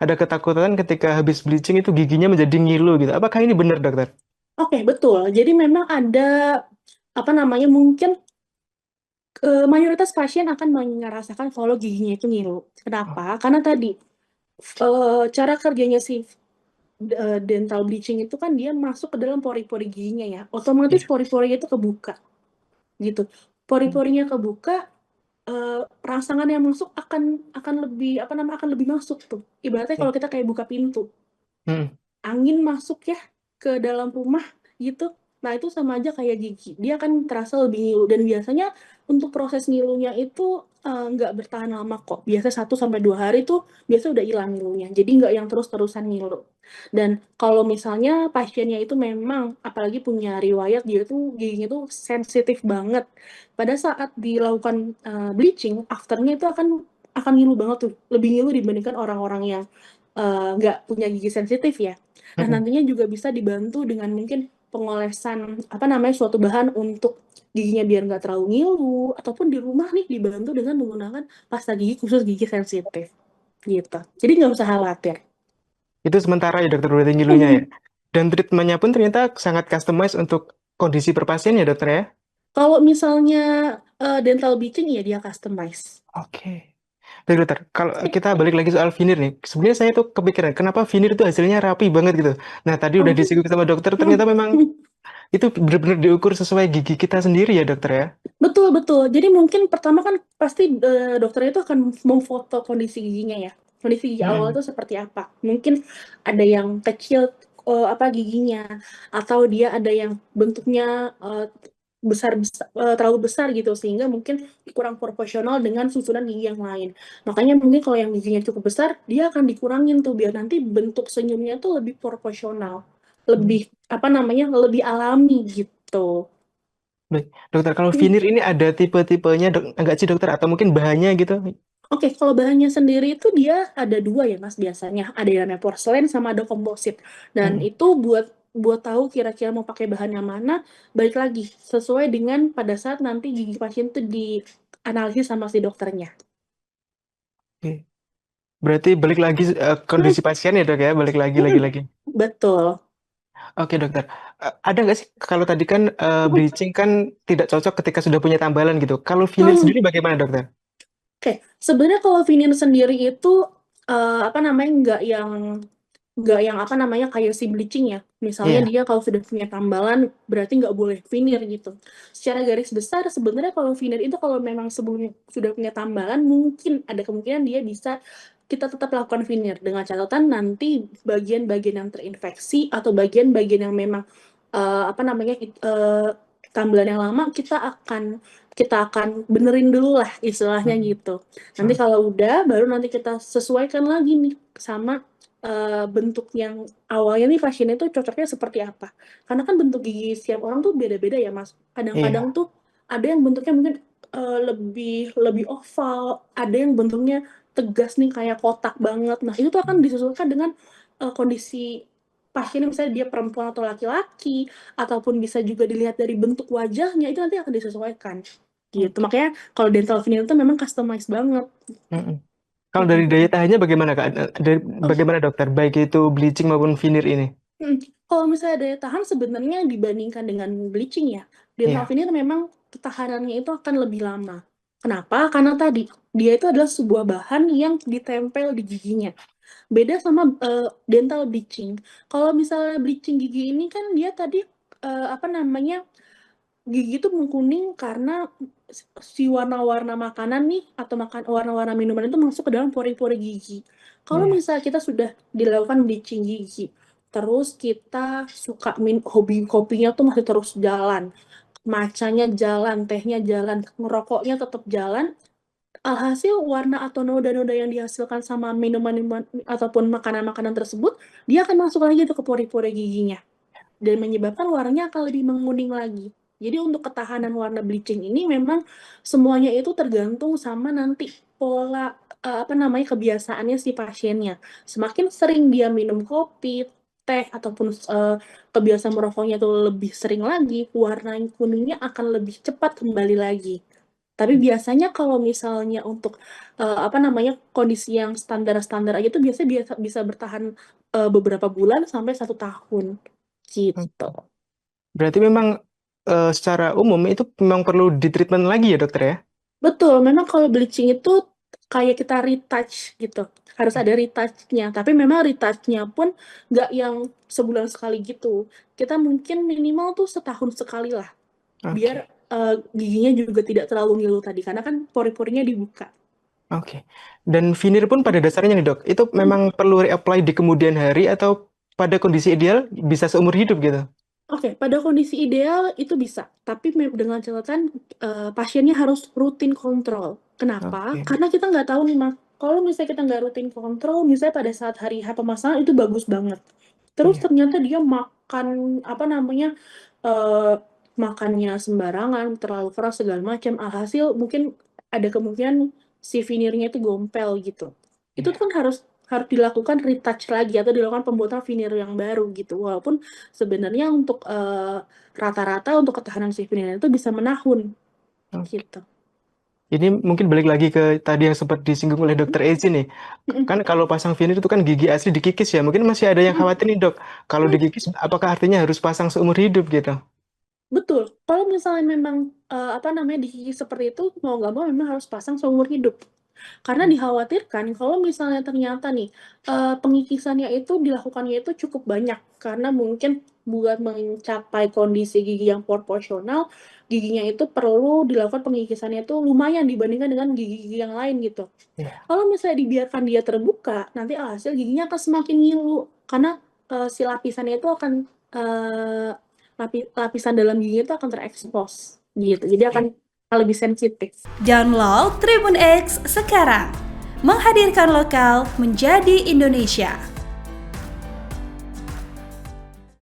ada ketakutan ketika habis bleaching itu giginya menjadi ngilu gitu. Apakah ini benar, dokter? Oke, betul. Jadi memang ada apa namanya mungkin mayoritas pasien akan merasakan kalau giginya itu ngilu. Kenapa? Oh, Karena tadi cara kerjanya si dental bleaching itu kan dia masuk ke dalam pori-pori giginya ya. Otomatis iya. pori-porinya itu kebuka gitu. Pori-porinya kebuka, rangsangan yang masuk akan lebih apa namanya akan lebih masuk tuh. Ibaratnya Iya. kalau kita kayak buka pintu, Hmm. angin masuk ya ke dalam rumah gitu. Nah, itu sama aja kayak gigi. Dia akan terasa lebih ngilu. Dan biasanya untuk proses ngilunya itu nggak bertahan lama kok. Biasa 1 sampai 2 hari tuh biasa udah hilang ngilunya. Jadi nggak yang terus-terusan ngilu. Dan kalau misalnya pasiennya itu memang apalagi punya riwayat dia tuh giginya tuh sensitif banget. Pada saat dilakukan bleaching, afternya itu akan ngilu banget tuh. Lebih ngilu dibandingkan orang-orang yang nggak punya gigi sensitif ya. Nah, Hmm. nantinya juga bisa dibantu dengan mungkin pengolesan apa namanya suatu bahan untuk giginya biar nggak terlalu ngilu ataupun di rumah nih dibantu dengan menggunakan pasta gigi khusus gigi sensitif gitu. Jadi nggak usah khawatir. Itu sementara ya, dokter, berarti ngilunya ya. Dan treatmentnya pun ternyata sangat customized untuk kondisi per pasien ya, dokter ya. Kalau misalnya dental bleaching ya dia customize. Oke. Baik, dokter, kalau kita balik lagi soal veneer nih, sebenarnya saya tuh kepikiran, kenapa veneer itu hasilnya rapi banget gitu. Nah, tadi udah Oh. disinggung sama dokter, ternyata memang itu benar-benar diukur sesuai gigi kita sendiri ya, dokter ya. Betul, betul. Jadi mungkin pertama kan pasti dokter itu akan memfoto kondisi giginya ya. Kondisi gigi awal Hmm. itu seperti apa. Mungkin ada yang kecil apa giginya atau dia ada yang bentuknya besar, terlalu besar gitu sehingga mungkin kurang proporsional dengan susunan gigi yang lain. Makanya mungkin kalau yang giginya cukup besar, dia akan dikurangin tuh biar nanti bentuk senyumnya tuh lebih proporsional, lebih apa namanya, lebih alami gitu. Baik, dokter, kalau veneer ini ada tipe-tipenya enggak sih, dokter, atau mungkin bahannya gitu? Oke, kalau bahannya sendiri itu dia ada dua ya Mas biasanya. Ada yang namanya porselen sama ada komposit. Dan Hmm. itu buat buat tahu kira-kira mau pakai bahan yang mana, balik lagi sesuai dengan pada saat nanti gigi pasien itu dianalisis sama si dokternya. Oke. Berarti balik lagi Hmm, kondisi pasien ya, dok ya, balik lagi hmm, lagi. betul. Oke, dokter. Ada nggak sih, kalau tadi kan Hmm, bleaching kan tidak cocok ketika sudah punya tambalan gitu. Kalau veneer hmm. sendiri bagaimana, dokter? Oke, sebenarnya kalau veneer sendiri itu apa namanya nggak yang apa namanya kayak si bleaching ya. Misalnya Iya. dia kalau sudah punya tambalan berarti nggak boleh veneer gitu. Secara garis besar sebenarnya kalau veneer itu kalau memang sebelumnya sudah punya tambalan mungkin ada kemungkinan dia bisa kita tetap lakukan veneer dengan catatan nanti bagian-bagian yang terinfeksi atau bagian-bagian yang memang apa namanya tambalan yang lama kita akan benerin dulu lah istilahnya Mm-mm. gitu. Nanti Mm. kalau udah baru nanti kita sesuaikan lagi nih sama bentuk yang awalnya nih pasien itu cocoknya seperti apa. Karena kan bentuk gigi setiap orang tuh beda-beda ya Mas. Kadang-kadang Iya. tuh ada yang bentuknya mungkin lebih lebih oval, ada yang bentuknya tegas nih kayak kotak banget. Nah, itu tuh akan disesuaikan dengan kondisi pasien misalnya dia perempuan atau laki-laki ataupun bisa juga dilihat dari bentuk wajahnya itu nanti akan disesuaikan gitu. Oke. Makanya kalau dental veneer itu memang customized banget. Mm-mm. Kalau dari Mm-mm. daya tahannya bagaimana, Kak? Bagaimana, dokter? Baik itu bleaching maupun veneer ini. Hmm, Kalau misalnya daya tahan sebenarnya dibandingkan dengan bleaching ya, dental Iya. veneer memang ketahanannya itu akan lebih lama. Kenapa? Karena tadi dia itu adalah sebuah bahan yang ditempel di giginya. Beda sama dental bleaching. Kalau misalnya bleaching gigi ini kan dia tadi apa namanya gigi itu mengkuning karena si warna-warna makanan nih atau warna-warna minuman itu masuk ke dalam pori-pori gigi. Kalau Iya. misalnya kita sudah dilakukan bleaching gigi, terus kita suka hobi kopinya tuh masih terus jalan, macanya jalan, tehnya jalan, ngerokoknya tetap jalan, alhasil warna atau noda-noda yang dihasilkan sama minuman-minuman ataupun makanan-makanan tersebut, dia akan masuk lagi tuh ke pori-pori giginya dan menyebabkan warnanya akan lebih menguning lagi. Jadi untuk ketahanan warna bleaching ini memang semuanya itu tergantung sama nanti pola apa namanya kebiasaannya si pasiennya. Semakin sering dia minum kopi, teh ataupun kebiasaan merokoknya itu lebih sering lagi, warna kuningnya akan lebih cepat kembali lagi. Tapi biasanya kalau misalnya untuk apa namanya kondisi yang standar-standar aja tuh biasanya bisa bertahan beberapa bulan sampai 1 tahun gitu. Berarti memang secara umum itu memang perlu di treatment lagi ya dokter ya? Betul, memang kalau bleaching itu kayak kita retouch gitu. Harus ada retouchnya. Tapi memang retouchnya pun nggak yang sebulan sekali gitu. Kita mungkin minimal tuh setahun sekali lah. Biar Oke, giginya juga tidak terlalu ngilu tadi. Karena kan pori-porinya dibuka. oke. Dan veneer pun pada dasarnya nih dok, itu memang perlu reapply di kemudian hari atau pada kondisi ideal bisa seumur hidup gitu? Oke, pada kondisi ideal itu bisa, tapi dengan catatan pasiennya harus rutin kontrol. Kenapa? Oke, Karena kita nggak tahu nih, Mas. Kalau misalnya kita nggak rutin kontrol, misalnya pada saat hari H pemasangan itu bagus banget. Terus iya, ternyata dia makan apa namanya eh, makannya sembarangan, terlalu keras segala macam. Alhasil mungkin ada kemungkinan si vinirnya itu gompel gitu. Itu iya. kan harus harus dilakukan retouch lagi atau dilakukan pembuatan veneer yang baru gitu. Walaupun sebenarnya untuk rata-rata untuk ketahanan si veneer itu bisa menahun Oke. gitu. Ini mungkin balik lagi ke tadi yang sempat disinggung oleh dokter Ezi nih. Mm-mm. Kan kalau pasang veneer itu kan gigi asli dikikis ya. Mungkin masih ada yang Mm-mm. khawatir nih dok. Kalau Mm-mm. dikikis, apakah artinya harus pasang seumur hidup gitu? Betul. Kalau misalnya memang apa namanya dikikis seperti itu mau nggak mau memang harus pasang seumur hidup. Karena dikhawatirkan kalau misalnya ternyata nih pengikisannya itu dilakukannya itu cukup banyak karena mungkin buat mencapai kondisi gigi yang proporsional, giginya itu perlu dilakukan pengikisannya itu lumayan dibandingkan dengan gigi-gigi yang lain gitu. Iya. Kalau misalnya dibiarkan dia terbuka, nanti hasil giginya akan semakin ngilu karena si lapisannya itu akan eh, lapisan dalam gigi itu akan terekspos gitu. Jadi akan lebih sensitif. Download Tribun X sekarang. Menghadirkan lokal menjadi Indonesia.